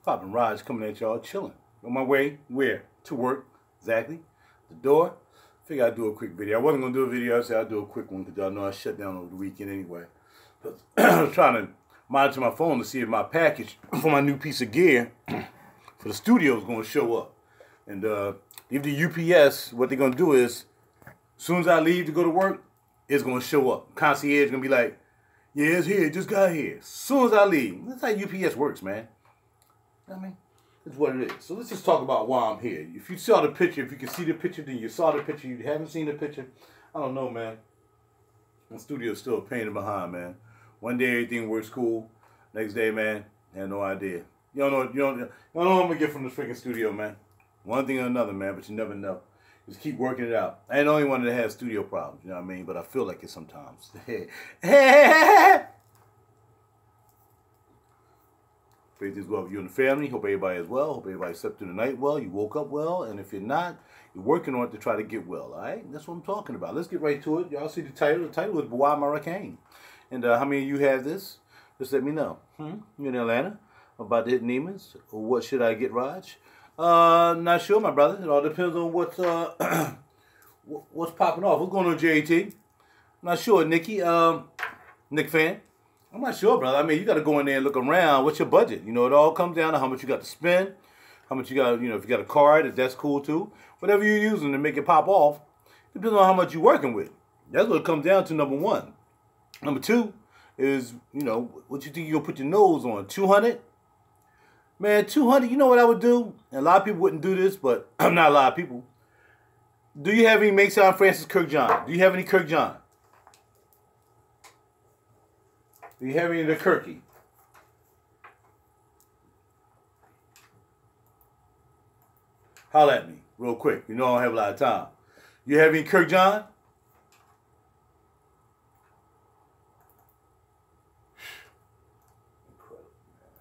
Poppin' Raj coming at y'all, chilling. On my way, where? To work, exactly. The door. Figure I'd do a quick video. I wasn't going to do a video. I said I'd do a quick one because y'all know I shut down over the weekend anyway. But I was trying to monitor my phone to see if my package for my new piece of gear for the studio is going to show up. And if the UPS, what they're going to do is, as soon as I leave to go to work, it's going to show up. Concierge is going to be like, yeah, it's here. It just got here. As soon as I leave. That's how UPS works, man. I mean, it's what it is. So let's just talk about why I'm here. If you saw the picture, if you can see the picture, then you saw the picture. You haven't seen the picture, I don't know, man. My studio's still a pain in the behind, man. One day everything works cool. Next day, man, I had no idea. You don't know what I'm gonna get from this freaking studio, man. One thing or another, man, but you never know. Just keep working it out. I ain't the only one that has studio problems, you know what I mean? But I feel like it sometimes. Pray this well with you and the family. Hope everybody is well. Hope everybody slept through the night well. You woke up well. And if you're not, you're working on it to try to get well. All right? That's what I'm talking about. Let's get right to it. Y'all see the title. The title is Bois, Marocain. And how many of you have this? Just let me know. You in Atlanta? About to hit Neiman's? Or what should I get, Raj? Not sure, my brother. It all depends on what's popping off. What's going on, JT? Not sure, Nikki. Nick fan. I'm not sure, brother. I mean, you got to go in there and look around. What's your budget? You know, it all comes down to how much you got to spend, how much you got, you know, if you got a card, if that's cool too. Whatever you're using to make it pop off, depends on how much you're working with. That's what it comes down to, number one. Number two is, you know, what you think you're going to put your nose on. 200? Man, 200, you know what I would do? And a lot of people wouldn't do this, but I'm not a lot of people. Do you have any Marocain Francis Kirk John? Do you have any Kirk John? Do you have any of the Kirky? Holla at me real quick. You know I don't have a lot of time. You have any Kirk John? Incredible, man.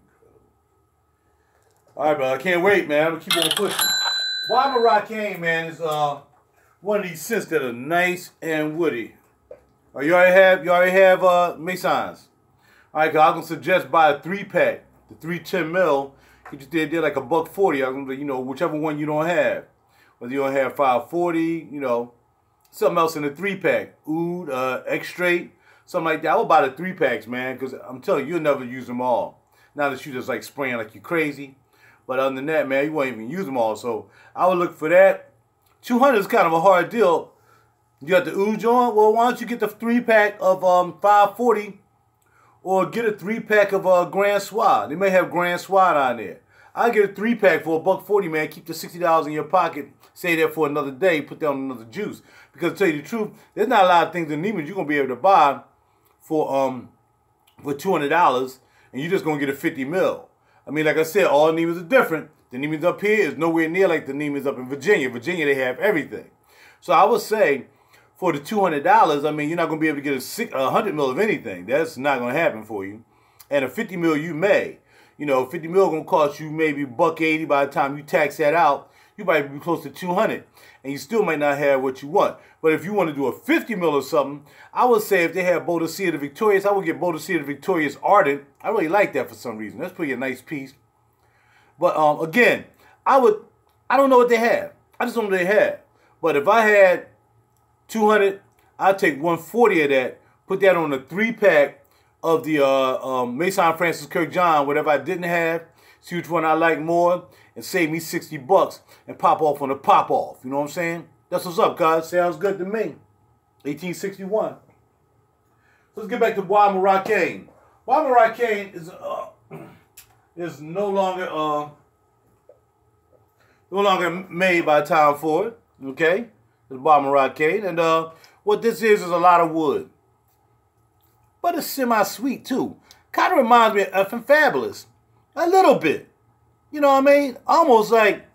Incredible. All right, brother. I can't wait, man. I'm going to keep on pushing. Bois Marocain, man, is one of these scents that are nice and woody. Oh, you already have Marocains. All right, cause I'm gonna suggest buy a 3-pack, the 310 mil. You just did like $140. I'm gonna, you know, whichever one you don't have, whether you don't have 540, you know, something else in the 3-pack, oud, X-straight, something like that. I would buy the 3-packs, man, because I'm telling you, you'll never use them all. Now that you just like spraying like you crazy, but other than that, man, you won't even use them all. So I would look for that. 200 is kind of a hard deal. You got the oud joint? Well, why don't you get the 3-pack of 540 or get a 3-pack of Grand Soir. They may have Grand Soir on there. I'll get a 3-pack for $140, man. Keep the $60 in your pocket. Save that for another day. Put that on another juice. Because to tell you the truth, there's not a lot of things in Neiman's you're going to be able to buy for $200 and you're just going to get a 50 mil. I mean, like I said, all Neiman's are different. The Neiman's up here is nowhere near like the Neiman's up in Virginia. Virginia, they have everything. So I would say, for the $200, I mean, you're not going to be able to get a 100 mil of anything. That's not going to happen for you. And a 50 mil you may. You know, 50 mil going to cost you maybe $180 by the time you tax that out. You might be close to 200. And you still might not have what you want. But if you want to do a 50 mil or something, I would say if they have Bois the Victorious, I would get Bois the Victorious Ardent. I really like that for some reason. That's pretty a nice piece. But again, I don't know what they have. I just don't know what they have. But if I had 200, I'll take 140 of that, put that on a 3-pack of the Marocain Francis Kirk John, whatever I didn't have, see which one I like more, and save me $60 and pop off on the pop off. You know what I'm saying? That's what's up, guys. Sounds good to me. 1861. So let's get back to Bois Marocain. Bois Marocain is no longer made by Tom Ford. Okay? It's Bois Marocain. And what this is a lot of wood. But it's semi-sweet, too. Kind of reminds me of Effin' Fabulous. A little bit. You know what I mean? Almost like,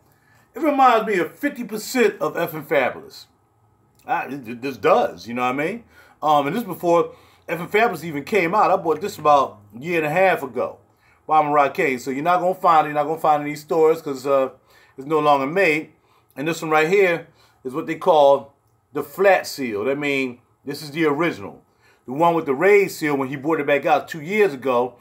it reminds me of 50% of Effin' Fabulous. This does, you know what I mean? And this before Effin' Fabulous even came out. I bought this about a year and a half ago. Bois Marocain. So you're not going to find it. You're not going to find it in these stores because it's no longer made. And this one right here is what they call the flat seal. That means this is the original. The one with the raised seal when he brought it back out 2 years ago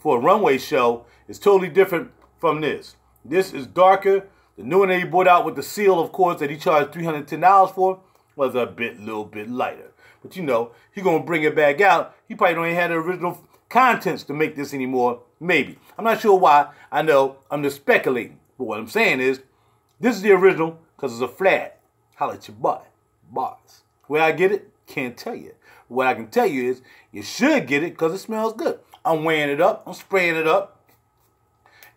for a runway show is totally different from this. This is darker. The new one that he brought out with the seal, of course, that he charged $310 for was a little bit lighter. But you know, he's going to bring it back out. He probably don't even have the original contents to make this anymore. Maybe. I'm not sure why. I know I'm just speculating. But what I'm saying is, this is the original because it's a flat. Holla at your boy. Bois. Where I get it, can't tell you. What I can tell you is, you should get it because it smells good. I'm weighing it up. I'm spraying it up.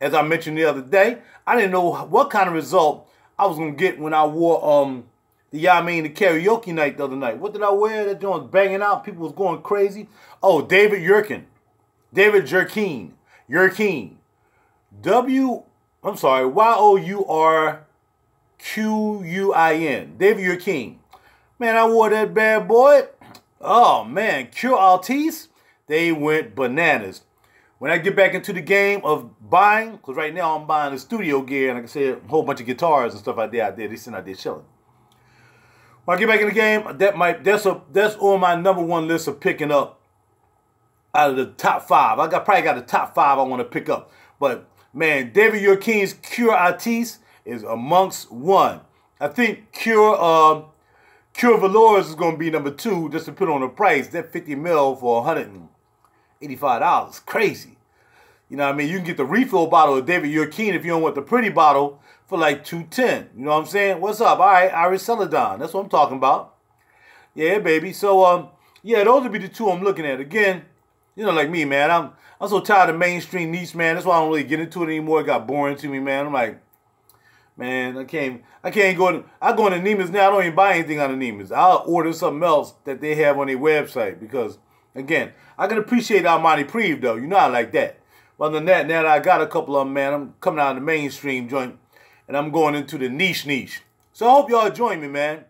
As I mentioned the other day, I didn't know what kind of result I was going to get when I wore the karaoke night the other night. What did I wear? That joint was banging out. People was going crazy. Oh, David Yurkin. David Jerkin. Yurkin. Y-O-U-R-Q-U-I-N. David Yurkin. Man, I wore that bad boy. Oh, man. Cure Altis. They went bananas. When I get back into the game of buying, because right now I'm buying the studio gear, and like I said, a whole bunch of guitars and stuff like that out there. They sitting out there chilling. When I get back in the game, that's on my #1 list of picking up out of the top 5. Probably got the top 5 I want to pick up. But man, David Yurkin's Cure Artiste is amongst one. I think Cure Velours is going to be #2 just to put on the price. That 50 mil for $185. Crazy. You know what I mean? You can get the refill bottle of David Yurkin if you don't want the pretty bottle for like $210. You know what I'm saying? What's up? All right, Iris Celadon. That's what I'm talking about. Yeah, baby. So, yeah, those would be the two I'm looking at. Again, you know, like me, man. I'm so tired of mainstream niche, man. That's why I don't really get into it anymore. It got boring to me, man. I'm like, man, I can't go I go into Neiman's now. I don't even buy anything on the Neiman's. I'll order something else that they have on their website because, again, I can appreciate Armani Preve, though. You know I like that. But other than that, now that I got a couple of them, man, I'm coming out of the mainstream joint, and I'm going into the niche. So I hope y'all join me, man.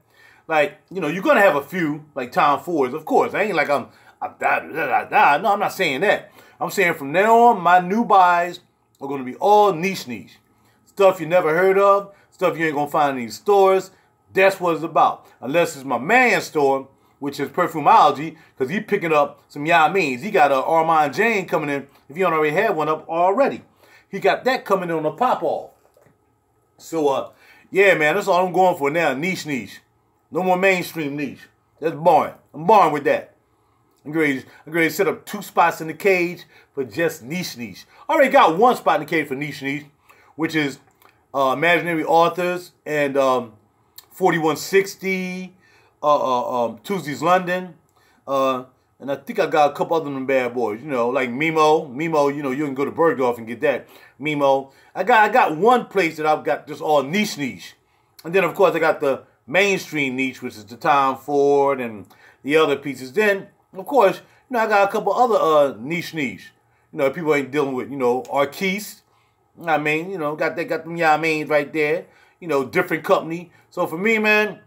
Like, you know, you're going to have a few, like Tom Fords, of course. I ain't like No, I'm not saying that. I'm saying from now on, my new buys are going to be all niche. Stuff you never heard of, stuff you ain't going to find in these stores. That's what it's about. Unless it's my man's store, which is Perfumology, because he picking up some Yamins. He got a Armand Jane coming in, if you don't already have one up already. He got that coming in on a pop-off. So, yeah, man, that's all I'm going for now, niche. No more mainstream niche. That's boring. I'm boring with that. I'm ready to set up 2 spots in the cage for just niche. I already got 1 spot in the cage for niche, which is Imaginary Authors and 4160, Tuesdays London, and I think I got a couple other them bad boys, you know, like Mimo, you know, you can go to Bergdorf and get that, Mimo. I got 1 place that I've got just all niche. And then, of course, I got the mainstream niche, which is the Tom Ford and the other pieces. Then, of course, you know, I got a couple other niche. You know, people ain't dealing with, you know, Arquiste. I mean, you know, got them Yamins right there. You know, different company. So for me, man,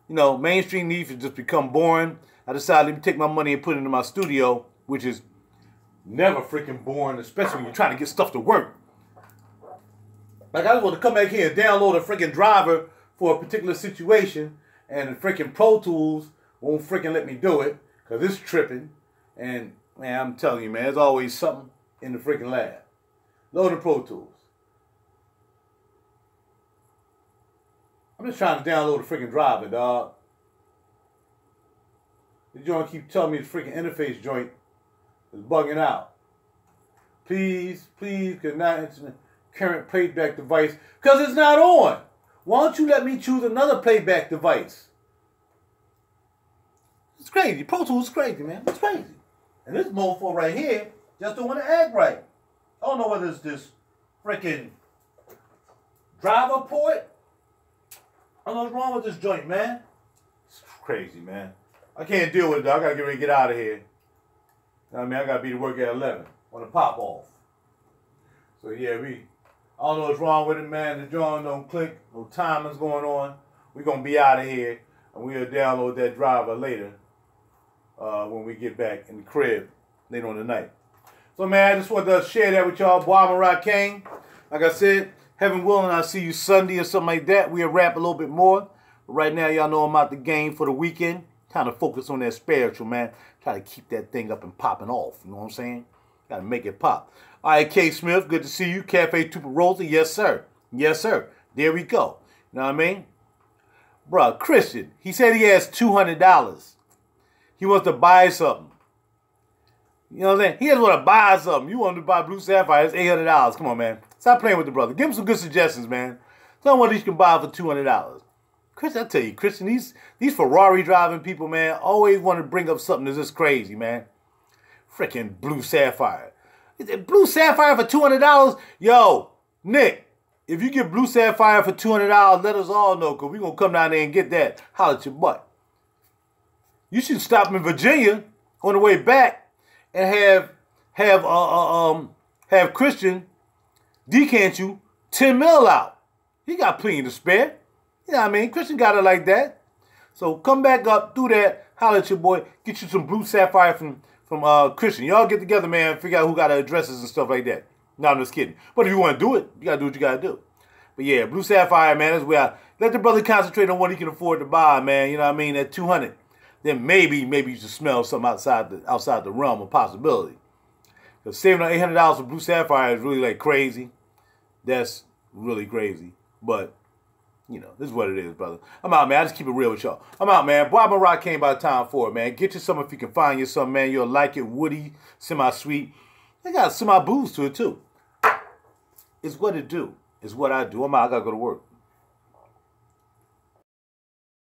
you know, mainstream niche has just become boring. I decided to take my money and put it into my studio, which is never freaking boring, especially when you're trying to get stuff to work. Like, I just want to come back here and download a freaking driver for a particular situation, and the freaking Pro Tools won't freaking let me do it because it's tripping. And, man, I'm telling you, man, there's always something in the freaking lab. Load the Pro Tools. I'm just trying to download a freaking driver, dog. The joint keep telling me the freaking interface joint is bugging out. Please, could not enter the current playback device because it's not on. Why don't you let me choose another playback device? It's crazy. Pro Tools is crazy, man. It's crazy. And this mofo right here just don't want to act right. I don't know whether it's this freaking driver port. I don't know what's wrong with this joint, man. It's crazy, man. I can't deal with it, though. I got to get ready to get out of here. You know what I mean? I got to be to work at 11 on the pop-off. So, yeah, I don't know what's wrong with it, man. The joint don't click. No timing's going on. We're going to be out of here. And we'll download that driver later when we get back in the crib later on tonight. So, man, I just wanted to share that with y'all. Bois Marocain. Like I said, heaven willing, I'll see you Sunday or something like that. We'll rap a little bit more. But right now, y'all know I'm out the game for the weekend. Kind of focus on that spiritual, man. Try to keep that thing up and popping off. You know what I'm saying? Got to make it pop. All right, K. Smith, good to see you. Cafe Tuparosa, yes, sir. Yes, sir. There we go. You know what I mean? Bruh, Christian, he said he has $200. He wants to buy something. You know what I'm saying? He just want to buy something. You want to buy Blue Sapphire, it's $800. Come on, man. Stop playing with the brother. Give him some good suggestions, man. Tell him what he can buy for $200. Christian, I tell you, Christian, these Ferrari driving people, man, always want to bring up something that's just crazy, man. Freaking Blue Sapphire. Blue Sapphire for $200? Yo, Nick, if you get Blue Sapphire for $200, let us all know, because we're going to come down there and get that. Holler at your butt. You should stop in Virginia on the way back and have Christian decant you 10 mil out. He got plenty to spare. You know what I mean? Christian got it like that. So come back up, do that, holler at your boy, get you some Blue Sapphire from Christian. Y'all get together, man, figure out who got the addresses and stuff like that. No, I'm just kidding. But if you want to do it, you got to do what you got to do. But yeah, Blue Sapphire, man, that's where let the brother concentrate on what he can afford to buy, man. You know what I mean? At $200. Then maybe you should smell something outside the realm of possibility. Because saving on $800 for Blue Sapphire is really like crazy. That's really crazy. But, you know, this is what it is, brother. I'm out, man. I just keep it real with y'all. I'm out, man. Bois Marocain by time for it, man. Get you some if you can find you some, man. You'll like it. Woody, semi-sweet. They got semi-booze to it, too. It's what it do. It's what I do. I'm out. I got to go to work.